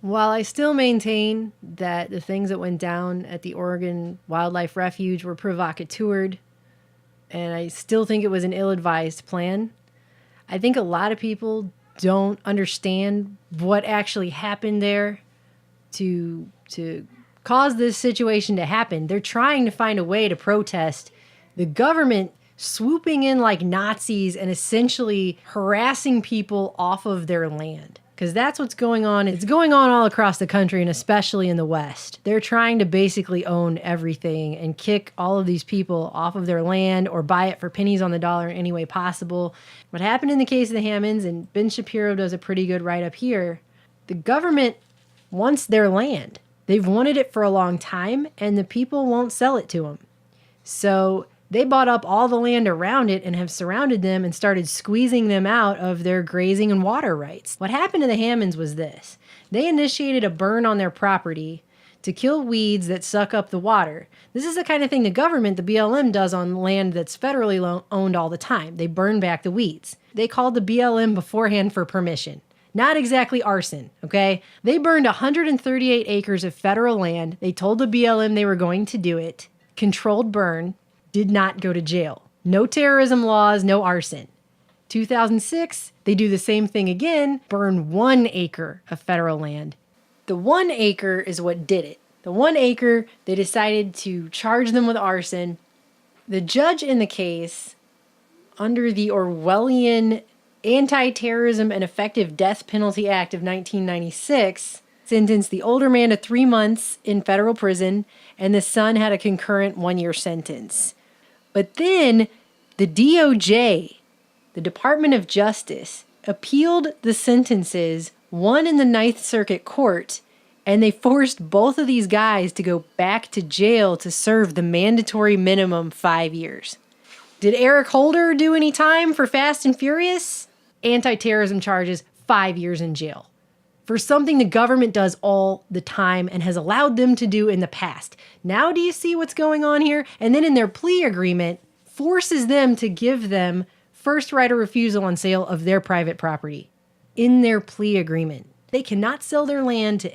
While I still maintain that the things that went down at the Oregon Wildlife Refuge were provocateured, and I still think it was an ill-advised plan, I think a lot of people don't understand what actually happened there to cause this situation to happen. They're trying to find a way to protest the government swooping in like Nazis and essentially harassing people off of their land. Because that's what's going on. It's going on all across the country and especially in the West. They're trying to basically own everything and kick all of these people off of their land or buy it for pennies on the dollar in any way possible. What happened in the case of the Hammonds, and Ben Shapiro does a pretty good write-up here, the government wants their land. They've wanted it for a long time, and the people won't sell it to them. So they bought up all the land around it and have surrounded them and started squeezing them out of their grazing and water rights. What happened to the Hammonds was this. They initiated a burn on their property to kill weeds that suck up the water. This is the kind of thing the government, the BLM, does on land that's federally owned all the time. They burn back the weeds. They called the BLM beforehand for permission. Not exactly arson, okay? They burned 138 acres of federal land. They told the BLM they were going to do it. Controlled burn. Did not go to jail. No terrorism laws, no arson. 2006, they do the same thing again, burn 1 acre of federal land. The 1 acre is what did it. The 1 acre, they decided to charge them with arson. The judge in the case, under the Orwellian Anti-Terrorism and Effective Death Penalty Act of 1996, sentenced the older man to 3 months in federal prison, and the son had a concurrent 1-year sentence. But then the DOJ, the Department of Justice, appealed the sentences, won in the Ninth Circuit Court, and they forced both of these guys to go back to jail to serve the mandatory minimum 5 years. Did Eric Holder do any time for Fast and Furious? Anti-terrorism charges, 5 years in jail. For something the government does all the time and has allowed them to do in the past. Now do you see what's going on here? And then in their plea agreement, forces them to give them first right of refusal on sale of their private property. In their plea agreement. They cannot sell their land to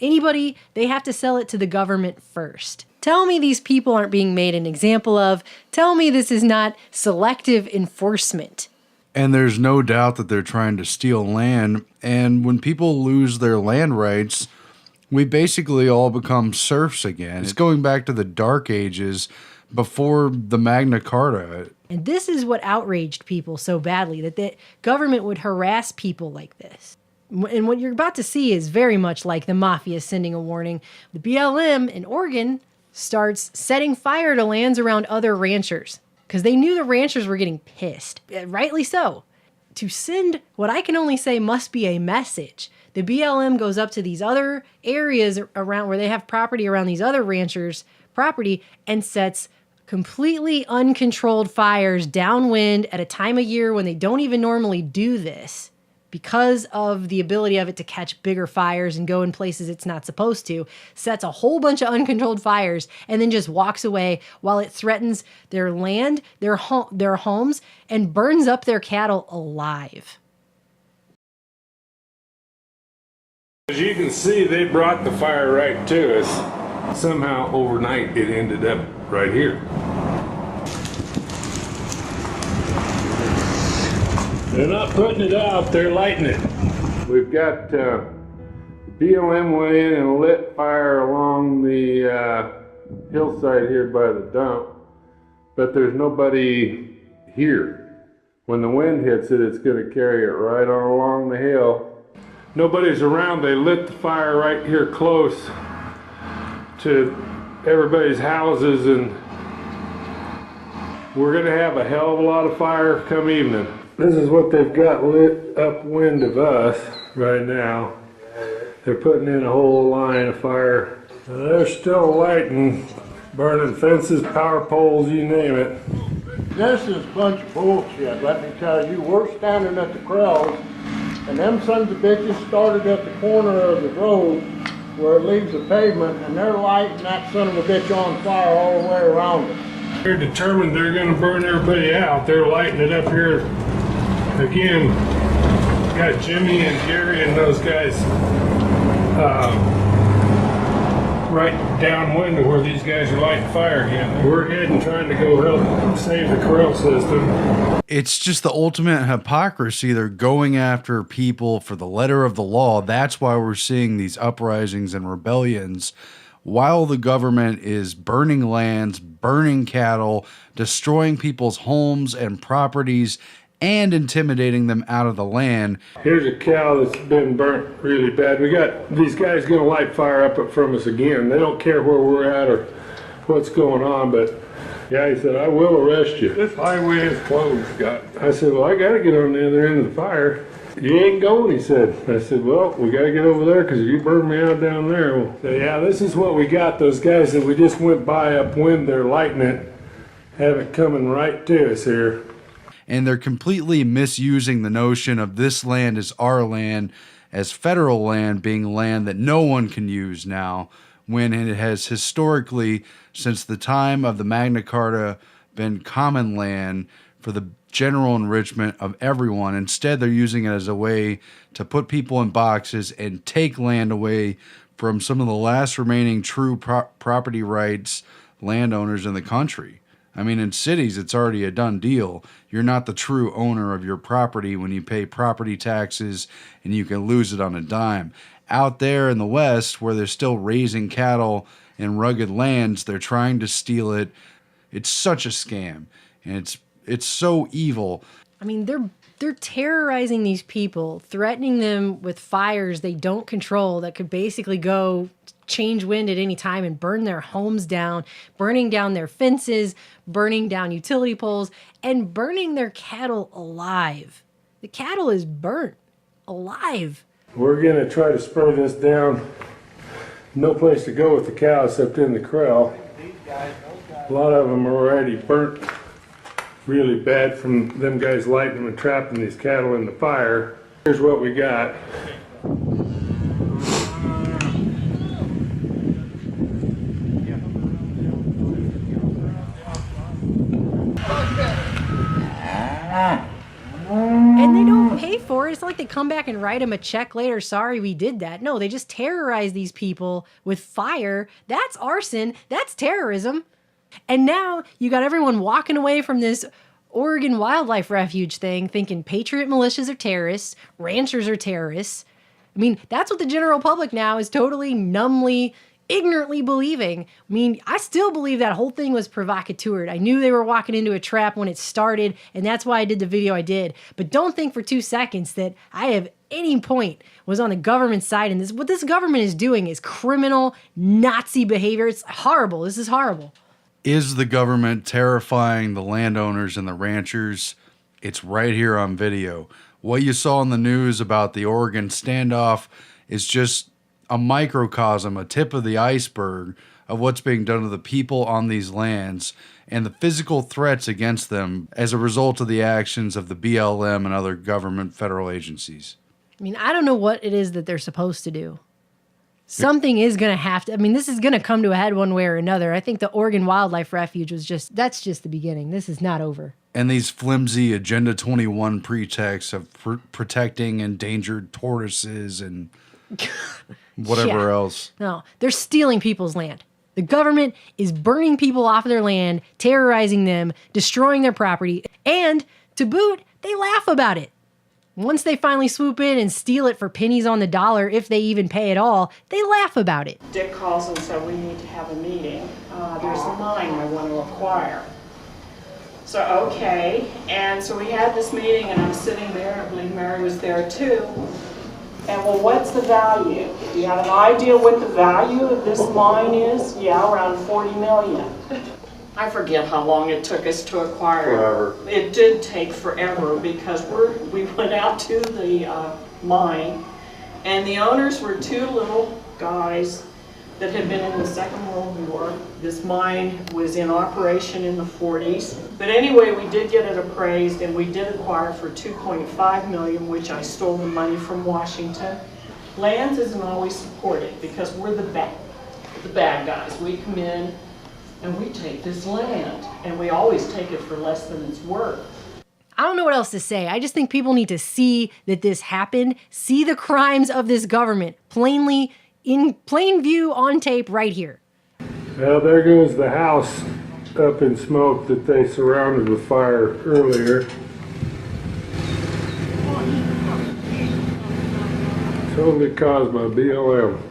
anybody. They have to sell it to the government first. Tell me these people aren't being made an example of. Tell me this is not selective enforcement. And there's no doubt that they're trying to steal land. And when people lose their land rights, we basically all become serfs again. It's going back to the Dark Ages before the Magna Carta. And this is what outraged people so badly, that the government would harass people like this. And what you're about to see is very much like the mafia sending a warning. The BLM in Oregon starts setting fire to lands around other ranchers, because they knew the ranchers were getting pissed, rightly so. To send what I can only say must be a message. The BLM goes up to these other areas around where they have property around these other ranchers' property and sets completely uncontrolled fires downwind at a time of year when they don't even normally do this, because of the ability of it to catch bigger fires and go in places it's not supposed to, sets a whole bunch of uncontrolled fires and then just walks away while it threatens their land, their homes, and burns up their cattle alive. As you can see, they brought the fire right to us. Somehow overnight it ended up right here. They're not putting it out, they're lighting it. We've got BLM went in and lit fire along the hillside here by the dump, but there's nobody here. When the wind hits it, it's going to carry it right on along the hill. Nobody's around. They lit the fire right here close to everybody's houses, and we're going to have a hell of a lot of fire come evening. This is what they've got lit upwind of us right now. They're putting in a whole line of fire. They're still lighting, burning fences, power poles, you name it. This is a bunch of bullshit, let me tell you. We're standing at the crows, and them sons of bitches started at the corner of the road where it leaves the pavement, and they're lighting that son of a bitch on fire all the way around it. They're determined they're going to burn everybody out. They're lighting it up here. Again, got Jimmy and Gary and those guys right downwind of where these guys are lighting fire again. We're heading trying to go help save the corral system. It's just the ultimate hypocrisy. They're going after people for the letter of the law. That's why we're seeing these uprisings and rebellions, while the government is burning lands, burning cattle, destroying people's homes and properties, and intimidating them out of the land. Here's a cow that's been burnt really bad. We got these guys going to light fire up from us again. They don't care where we're at or what's going on, but yeah, he said, I will arrest you. This highway is closed, Scott. I said, well, I got to get on the other end of the fire. You ain't going, he said. I said, well, we got to get over there because if you burn me out down there. Well, so yeah, this is what we got. Those guys that we just went by upwind, they're lighting it, have it coming right to us here. And they're completely misusing the notion of this land is our land as federal land being land that no one can use now, when it has historically, since the time of the Magna Carta, been common land for the general enrichment of everyone. Instead, they're using it as a way to put people in boxes and take land away from some of the last remaining true property rights landowners in the country. I mean, in cities, it's already a done deal. You're not the true owner of your property when you pay property taxes and you can lose it on a dime. Out there in the West, where they're still raising cattle in rugged lands, they're trying to steal it. It's such a scam, and it's so evil. I mean, they're terrorizing these people, threatening them with fires they don't control that could basically go change wind at any time and burn their homes down, burning down their fences, burning down utility poles, and burning their cattle alive. The cattle is burnt alive. We're going to try to spur this down. No place to go with the cow except in the corral. A lot of them are already burnt really bad from them guys lighting them and trapping these cattle in the fire. Here's what we got. And they don't pay for it. It's not like they come back and write them a check later. Sorry, we did that. No, they just terrorize these people with fire. That's arson. That's terrorism. And now you got everyone walking away from this Oregon Wildlife Refuge thing thinking patriot militias are terrorists, ranchers are terrorists. I mean, that's what the general public now is totally numbly, ignorantly believing. I mean, I still believe that whole thing was provocateur. I knew they were walking into a trap when it started, and that's why I did the video I did. But don't think for 2 seconds that I have any point was on the government side in this. What this government is doing is criminal Nazi behavior. It's horrible. This is horrible. Is the government terrifying the landowners and the ranchers? It's right here on video. What you saw in the news about the Oregon standoff is just a microcosm, a tip of the iceberg of what's being done to the people on these lands and the physical threats against them as a result of the actions of the BLM and other government federal agencies. I mean, I don't know what it is that they're supposed to do. Something is going to have to, I mean, this is going to come to a head one way or another. I think the Oregon Wildlife Refuge that's just the beginning. This is not over. And these flimsy Agenda 21 pretexts of protecting endangered tortoises and whatever else. No, they're stealing people's land. The government is burning people off of their land, terrorizing them, destroying their property, and to boot, they laugh about it. Once they finally swoop in and steal it for pennies on the dollar, if they even pay at all, they laugh about it. Dick calls and said, we need to have a meeting. There's a mine I want to acquire. So, okay. And so we had this meeting, and I'm sitting there. I believe Mary was there too. And well, what's the value? Do you have an idea what the value of this mine is? Yeah, around 40 million. I forget how long it took us to acquire it. Forever. It did take forever because we went out to the mine, and the owners were two little guys that had been in the Second World War. This mine was in operation in the 40s. But anyway, we did get it appraised, and we did acquire for $2.5 million, which I stole the money from Washington. Lands isn't always supported because we're the bad guys. We come in and we take this land, and we always take it for less than it's worth. I don't know what else to say. I just think people need to see that this happened, see the crimes of this government plainly in plain view on tape right here. Well, there goes the house up in smoke that they surrounded with fire earlier. Totally caused by BLM.